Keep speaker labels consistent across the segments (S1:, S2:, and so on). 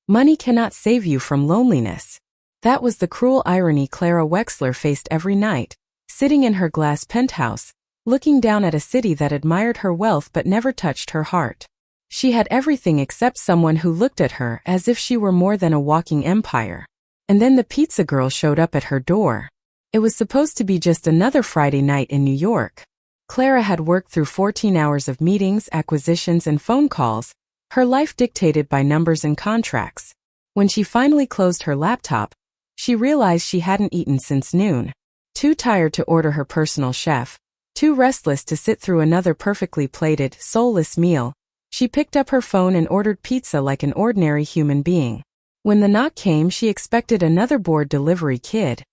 S1: Money cannot save you from loneliness. That was the cruel irony Clara Wexler faced every night, sitting in her glass penthouse, looking down at a city that admired her wealth but never touched her heart. She had everything except someone who looked at her as if she were more than a walking empire. And then the pizza girl showed up at her door. It was supposed to be just another Friday night in New York. Clara had worked through 14 hours of meetings, acquisitions, and phone calls, her life dictated by numbers and contracts. When she finally closed her laptop, she realized she hadn't eaten since noon. Too tired to order her personal chef, too restless to sit through another perfectly plated, soulless meal, she picked up her phone and ordered pizza like an ordinary human being. When the knock came, she expected another bored delivery kid,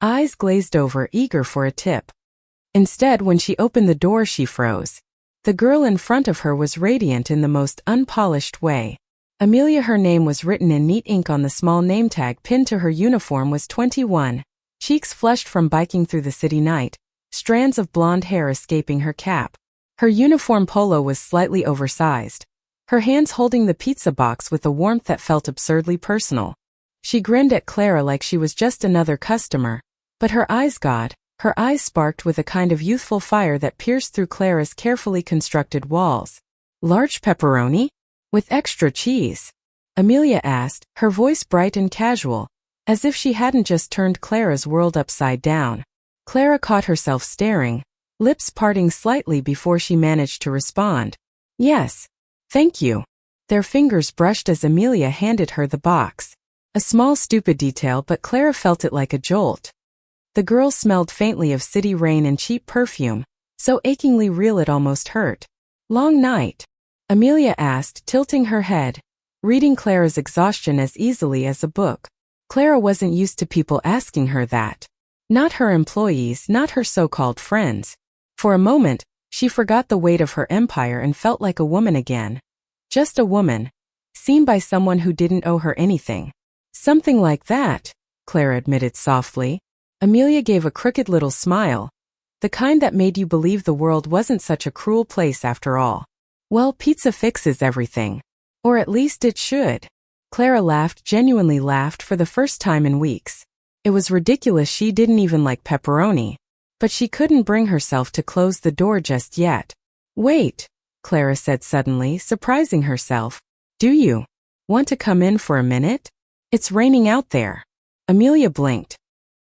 S1: eyes glazed over, eager for a tip. Instead, when she opened the door, she froze. The girl in front of her was radiant in the most unpolished way. Amelia, her name was written in neat ink on the small name tag pinned to her uniform, was 21, cheeks flushed from biking through the city night, strands of blonde hair escaping her cap. Her uniform polo was slightly oversized, her hands holding the pizza box with a warmth that felt absurdly personal. She grinned at Clara like she was just another customer, but her eyes sparked with a kind of youthful fire that pierced through Clara's carefully constructed walls. "Large pepperoni? With extra cheese?" Amelia asked, her voice bright and casual, as if she hadn't just turned Clara's world upside down. Clara caught herself staring, lips parting slightly before she managed to respond. "Yes. Thank you." Their fingers brushed as Amelia handed her the box. A small stupid detail, but Clara felt it like a jolt. The girl smelled faintly of city rain and cheap perfume, so achingly real it almost hurt. "Long night?" Amelia asked, tilting her head, reading Clara's exhaustion as easily as a book. Clara wasn't used to people asking her that. Not her employees, not her so-called friends. For a moment, she forgot the weight of her empire and felt like a woman again. Just a woman, seen by someone who didn't owe her anything. "Something like that," Clara admitted softly. Amelia gave a crooked little smile, the kind that made you believe the world wasn't such a cruel place after all. "Well, pizza fixes everything. Or at least it should." Clara laughed, genuinely laughed for the first time in weeks. It was ridiculous she didn't even like pepperoni, but she couldn't bring herself to close the door just yet. "Wait," Clara said suddenly, surprising herself. "Do you want to come in for a minute? It's raining out there." Amelia blinked.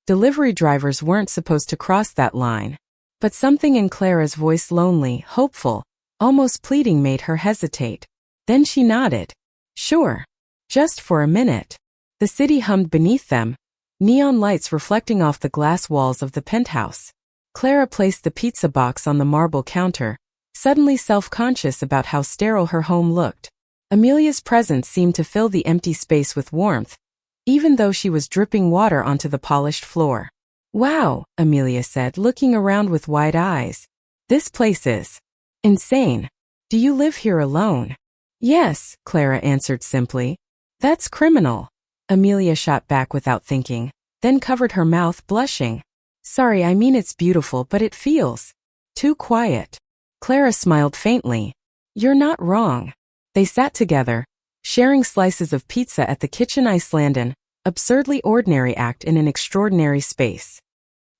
S1: Delivery drivers weren't supposed to cross that line. But something in Clara's voice, lonely, hopeful, almost pleading, made her hesitate. Then she nodded. "Sure. Just for a minute." The city hummed beneath them, neon lights reflecting off the glass walls of the penthouse. Clara placed the pizza box on the marble counter, suddenly self-conscious about how sterile her home looked. Amelia's presence seemed to fill the empty space with warmth, even though she was dripping water onto the polished floor. "Wow," Amelia said, looking around with wide eyes. "This place is insane. Do you live here alone?" "Yes," Clara answered simply. "That's criminal." Amelia shot back without thinking, then covered her mouth, blushing. "Sorry, I mean it's beautiful, but it feels too quiet." Clara smiled faintly. "You're not wrong." They sat together, sharing slices of pizza at the kitchen Icelandic, absurdly ordinary act in an extraordinary space.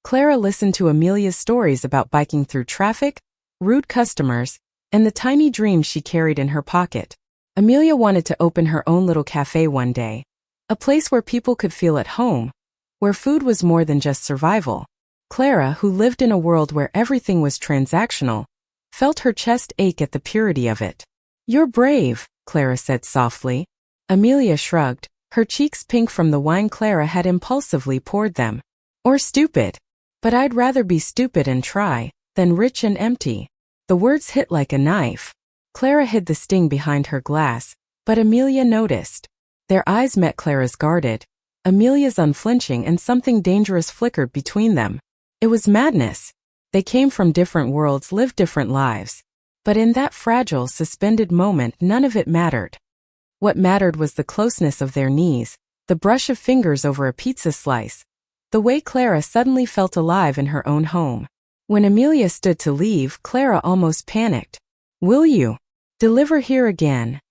S1: Clara listened to Amelia's stories about biking through traffic, rude customers, and the tiny dreams she carried in her pocket. Amelia wanted to open her own little cafe one day, a place where people could feel at home, where food was more than just survival. Clara, who lived in a world where everything was transactional, felt her chest ache at the purity of it. "You're brave," Clara said softly. Amelia shrugged, her cheeks pink from the wine Clara had impulsively poured them. "Or stupid. But I'd rather be stupid and try, than rich and empty." The words hit like a knife. Clara hid the sting behind her glass, but Amelia noticed. Their eyes met, Clara's guarded, Amelia's unflinching, and something dangerous flickered between them. It was madness. They came from different worlds, lived different lives. But in that fragile, suspended moment, none of it mattered. What mattered was the closeness of their knees, the brush of fingers over a pizza slice, the way Clara suddenly felt alive in her own home. When Amelia stood to leave, Clara almost panicked. "Will you deliver here again?"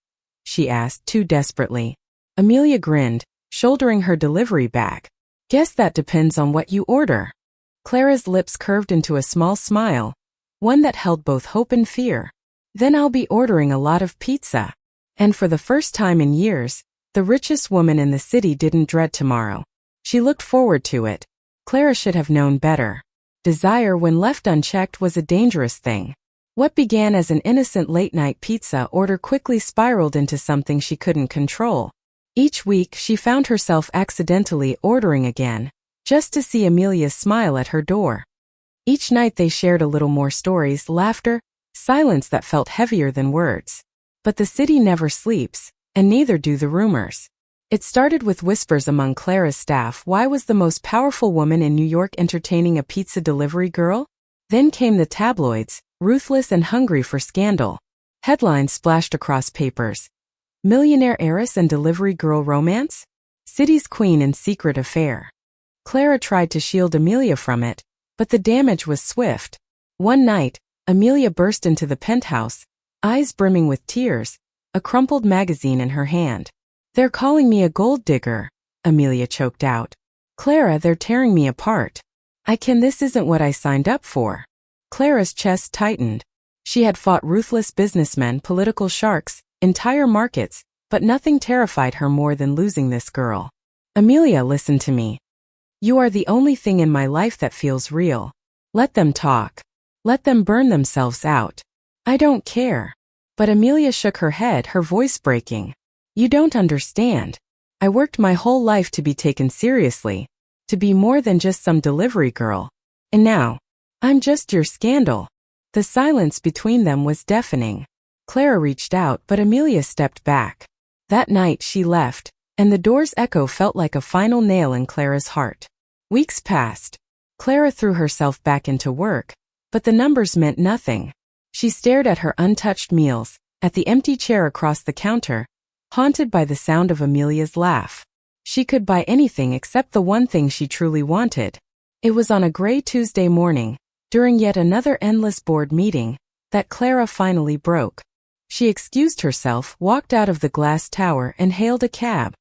S1: she asked, too desperately. Amelia grinned, shouldering her delivery bag. Guess that depends on what you order. Clara's lips curved into a small smile, one that held both hope and fear. Then I'll be ordering a lot of pizza. And for the first time in years, the richest woman in the city didn't dread tomorrow. She looked forward to it. Clara should have known better. Desire, when left unchecked, was a dangerous thing. What began as an innocent late-night pizza order quickly spiraled into something she couldn't control. Each week, she found herself accidentally ordering again, just to see Amelia's smile at her door. Each night they shared a little more stories, laughter, silence that felt heavier than words. But the city never sleeps, and neither do the rumors. It started with whispers among Clara's staff. Why was the most powerful woman in New York entertaining a pizza delivery girl? Then came the tabloids, ruthless and hungry for scandal. Headlines splashed across papers. Millionaire heiress and delivery girl romance? City's queen in secret affair. Clara tried to shield Amelia from it, but the damage was swift. One night, Amelia burst into the penthouse, eyes brimming with tears, a crumpled magazine in her hand. They're calling me a gold digger, Amelia choked out. Clara, they're tearing me apart. This isn't what I signed up for. Clara's chest tightened. She had fought ruthless businessmen, political sharks, entire markets, but nothing terrified her more than losing this girl. Amelia, listen to me. You are the only thing in my life that feels real. Let them talk. Let them burn themselves out. I don't care. But Amelia shook her head, her voice breaking. You don't understand. I worked my whole life to be taken seriously, to be more than just some delivery girl. And now, I'm just your scandal. The silence between them was deafening. Clara reached out, but Amelia stepped back. That night she left, and the door's echo felt like a final nail in Clara's heart. Weeks passed. Clara threw herself back into work, but the numbers meant nothing. She stared at her untouched meals, at the empty chair across the counter, haunted by the sound of Amelia's laugh. She could buy anything except the one thing she truly wanted. It was on a gray Tuesday morning, during yet another endless board meeting, that Clara finally broke. She excused herself, walked out of the glass tower, and hailed a cab.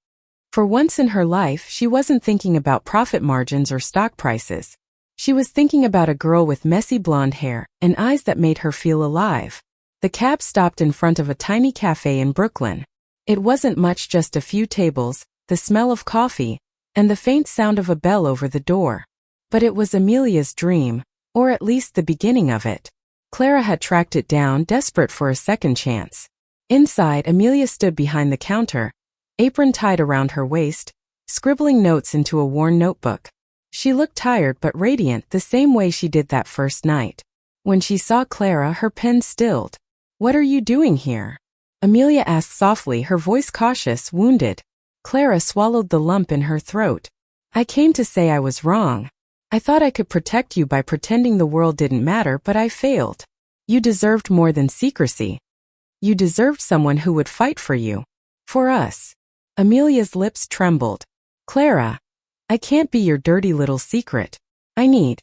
S1: For once in her life, she wasn't thinking about profit margins or stock prices. She was thinking about a girl with messy blonde hair and eyes that made her feel alive. The cab stopped in front of a tiny cafe in Brooklyn. It wasn't much, just a few tables, the smell of coffee, and the faint sound of a bell over the door. But it was Amelia's dream, or at least the beginning of it. Clara had tracked it down, desperate for a second chance. Inside, Amelia stood behind the counter, apron tied around her waist, scribbling notes into a worn notebook. She looked tired but radiant, the same way she did that first night. When she saw Clara, her pen stilled. What are you doing here? Amelia asked softly, her voice cautious, wounded. Clara swallowed the lump in her throat. I came to say I was wrong. I thought I could protect you by pretending the world didn't matter, but I failed. You deserved more than secrecy. You deserved someone who would fight for you. For us. Amelia's lips trembled. Clara, I can't be your dirty little secret. I need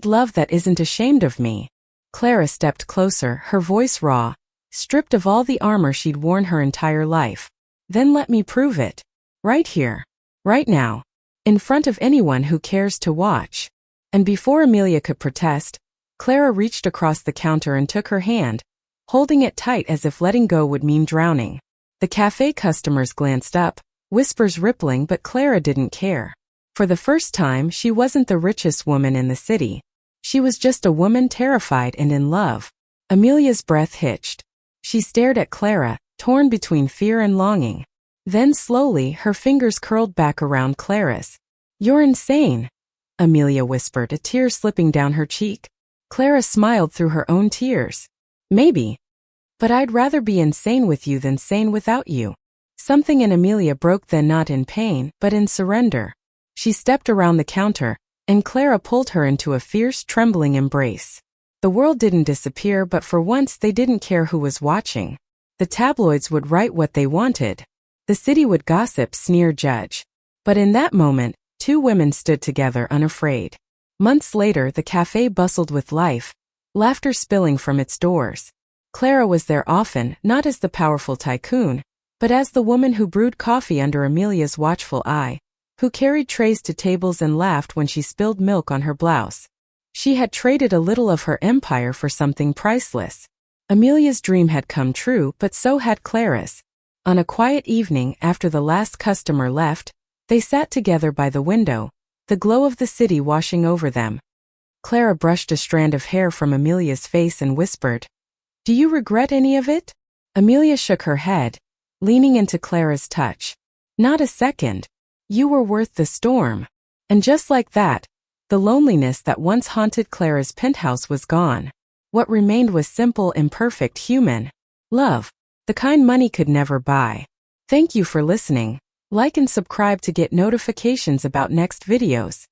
S1: love that isn't ashamed of me. Clara stepped closer, her voice raw, stripped of all the armor she'd worn her entire life. Then let me prove it. Right here. Right now. In front of anyone who cares to watch. And before Amelia could protest, Clara reached across the counter and took her hand, holding it tight as if letting go would mean drowning. The cafe customers glanced up, whispers rippling, but Clara didn't care. For the first time, she wasn't the richest woman in the city. She was just a woman terrified and in love. Amelia's breath hitched. She stared at Clara, torn between fear and longing. Then slowly, her fingers curled back around Clara's. You're insane, Amelia whispered, a tear slipping down her cheek. Clara smiled through her own tears. Maybe. But I'd rather be insane with you than sane without you. Something in Amelia broke then, not in pain, but in surrender. She stepped around the counter, and Clara pulled her into a fierce, trembling embrace. The world didn't disappear, but for once they didn't care who was watching. The tabloids would write what they wanted. The city would gossip, sneer, judge. But in that moment, two women stood together, unafraid. Months later, the cafe bustled with life, laughter spilling from its doors. Clara was there often, not as the powerful tycoon, But as the woman who brewed coffee under Amelia's watchful eye, who carried trays to tables and laughed when she spilled milk on her blouse, she had traded a little of her empire for something priceless. Amelia's dream had come true, but so had Clara's. On a quiet evening after the last customer left, they sat together by the window, the glow of the city washing over them. Clara brushed a strand of hair from Amelia's face and whispered, "Do you regret any of it?" Amelia shook her head, leaning into Clara's touch. "Not a second. You were worth the storm." And just like that, the loneliness that once haunted Clara's penthouse was gone. What remained was simple, imperfect human love, the kind money could never buy. Thank you for listening. Like and subscribe to get notifications about next videos.